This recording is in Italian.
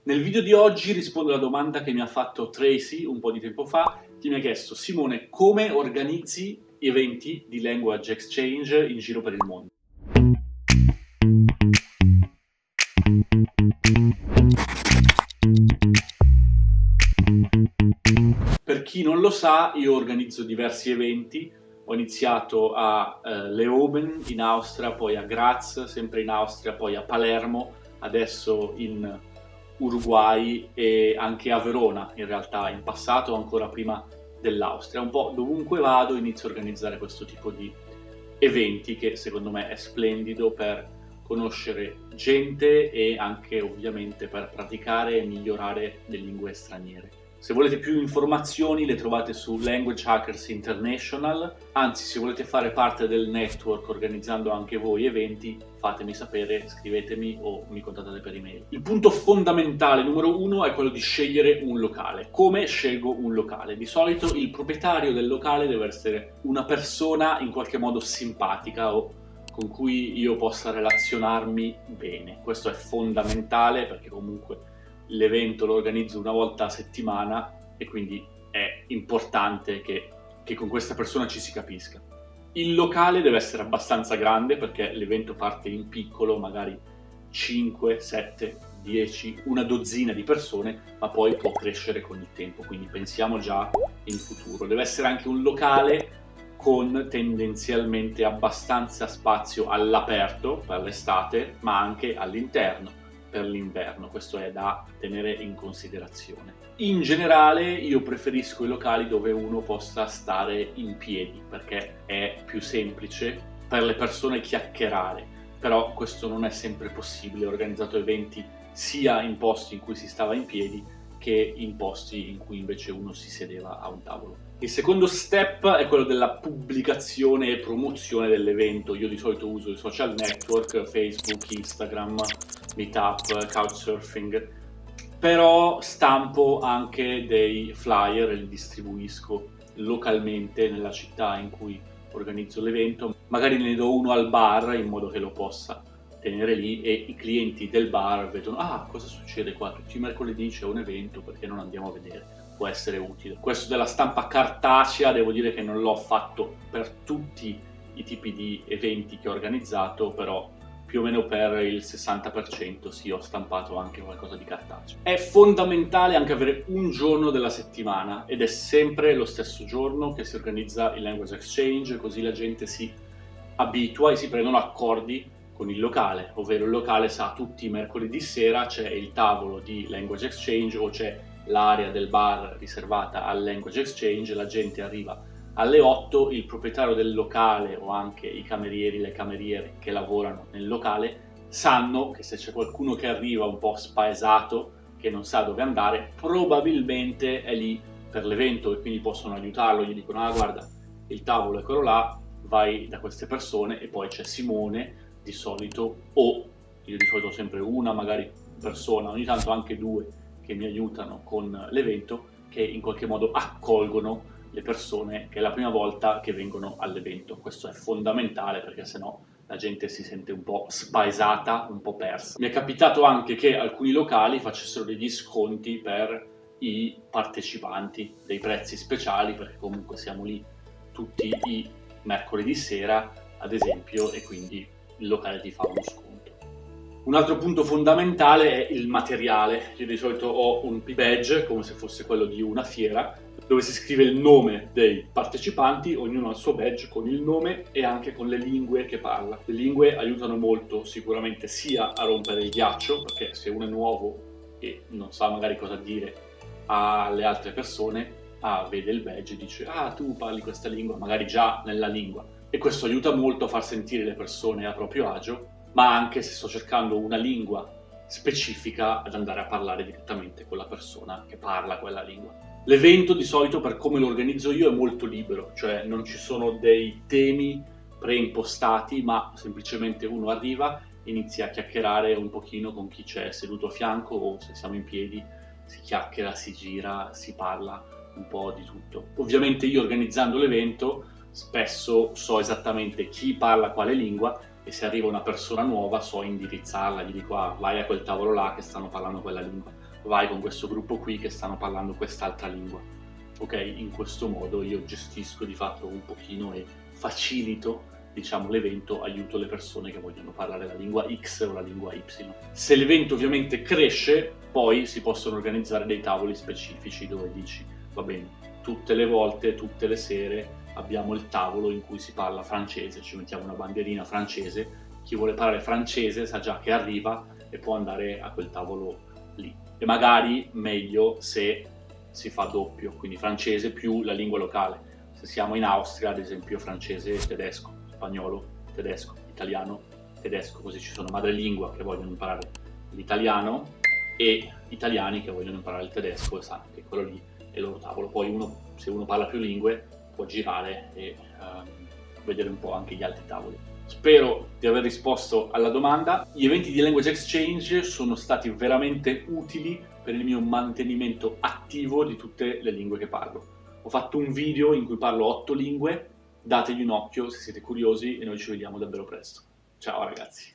Nel video di oggi rispondo alla domanda che mi ha fatto Tracy un po' di tempo fa, che mi ha chiesto: Simone, come organizzi eventi di language exchange in giro per il mondo? Per chi non lo sa, io organizzo diversi eventi. Ho iniziato a Leoben in Austria, poi a Graz, sempre in Austria, poi a Palermo, adesso in Uruguay e anche a Verona, in realtà, in passato, ancora prima dell'Austria. Un po' dovunque vado inizio a organizzare questo tipo di eventi che secondo me è splendido per conoscere gente e anche ovviamente per praticare e migliorare le lingue straniere. Se volete più informazioni le trovate su Language Hackers International, anzi se volete fare parte del network organizzando anche voi eventi, fatemi sapere, scrivetemi o mi contattate per email. Il punto fondamentale numero 1 è quello di scegliere un locale. Come scelgo un locale? Di solito il proprietario del locale deve essere una persona in qualche modo simpatica o con cui io possa relazionarmi bene. Questo è fondamentale perché comunque l'evento lo organizzo una volta a settimana e quindi è importante che con questa persona ci si capisca. Il locale deve essere abbastanza grande perché l'evento parte in piccolo, magari 5, 7, 10, una dozzina di persone, ma poi può crescere con il tempo, quindi pensiamo già in futuro. Deve essere anche un locale con tendenzialmente abbastanza spazio all'aperto per l'estate, ma anche all'interno per l'inverno. Questo è da tenere in considerazione. In generale io preferisco i locali dove uno possa stare in piedi perché è più semplice per le persone chiacchierare, però questo non è sempre possibile. Ho organizzato eventi sia in posti in cui si stava in piedi che in posti in cui invece uno si sedeva a un tavolo. Il secondo step è quello della pubblicazione e promozione dell'evento. Io di solito uso i social network, Facebook, Instagram, Meetup, Couchsurfing, però stampo anche dei flyer e li distribuisco localmente nella città in cui organizzo l'evento. Magari ne do uno al bar in modo che lo possa tenere lì e i clienti del bar vedono: ah, cosa succede qua? Tutti i mercoledì c'è un evento, perché non andiamo a vedere? Può essere utile. Questo della stampa cartacea devo dire che non l'ho fatto per tutti i tipi di eventi che ho organizzato, però più o meno per il 60% sì, ho stampato anche qualcosa di cartaceo. È fondamentale anche avere un giorno della settimana ed è sempre lo stesso giorno che si organizza il Language Exchange, così la gente si abitua e si prendono accordi con il locale, ovvero il locale sa tutti i mercoledì sera c'è il tavolo di Language Exchange o c'è l'area del bar riservata al Language Exchange, la gente arriva alle 8, il proprietario del locale o anche i camerieri, le cameriere che lavorano nel locale sanno che se c'è qualcuno che arriva un po' spaesato, che non sa dove andare, probabilmente è lì per l'evento e quindi possono aiutarlo, gli dicono: ah, guarda, il tavolo è quello là, vai da queste persone. E poi c'è Simone di solito, o io di solito sempre una magari persona, ogni tanto anche due che mi aiutano con l'evento, che in qualche modo accolgono le persone che è la prima volta che vengono all'evento. Questo è fondamentale perché sennò la gente si sente un po' spaesata, un po' persa. Mi è capitato anche che alcuni locali facessero degli sconti per i partecipanti, dei prezzi speciali, perché comunque siamo lì tutti i mercoledì sera, ad esempio, e quindi il locale ti fa uno sconto. Un altro punto fondamentale è il materiale. Io di solito ho un badge, come se fosse quello di una fiera, dove si scrive il nome dei partecipanti, ognuno ha il suo badge con il nome e anche con le lingue che parla. Le lingue aiutano molto sicuramente sia a rompere il ghiaccio, perché se uno è nuovo e non sa magari cosa dire alle altre persone, vede il badge e dice: ah, tu parli questa lingua, magari già nella lingua. E questo aiuta molto a far sentire le persone a proprio agio, ma anche se sto cercando una lingua specifica ad andare a parlare direttamente con la persona che parla quella lingua. L'evento di solito, per come lo organizzo io, è molto libero, cioè non ci sono dei temi preimpostati, ma semplicemente uno arriva, inizia a chiacchierare un pochino con chi c'è seduto a fianco o se siamo in piedi, si chiacchiera, si gira, si parla un po' di tutto. Ovviamente io organizzando l'evento spesso so esattamente chi parla quale lingua e se arriva una persona nuova so indirizzarla, gli dico vai a quel tavolo là che stanno parlando quella lingua, vai con questo gruppo qui che stanno parlando quest'altra lingua. Ok, in questo modo io gestisco di fatto un pochino e facilito, diciamo, l'evento, aiuto le persone che vogliono parlare la lingua X o la lingua Y. Se l'evento ovviamente cresce, poi si possono organizzare dei tavoli specifici dove dici, va bene, tutte le volte, tutte le sere abbiamo il tavolo in cui si parla francese, ci mettiamo una bandierina francese, chi vuole parlare francese sa già che arriva e può andare a quel tavolo lì. E magari meglio se si fa doppio, quindi francese più la lingua locale. Se siamo in Austria, ad esempio, francese e tedesco, spagnolo, tedesco, italiano, tedesco, così ci sono madrelingua che vogliono imparare l'italiano e italiani che vogliono imparare il tedesco e sanno che quello lì è il loro tavolo. Poi se uno parla più lingue può girare e vedere un po' anche gli altri tavoli. Spero di aver risposto alla domanda. Gli eventi di Language Exchange sono stati veramente utili per il mio mantenimento attivo di tutte le lingue che parlo. Ho fatto un video in cui parlo 8 lingue, dategli un occhio se siete curiosi e noi ci vediamo davvero presto. Ciao ragazzi!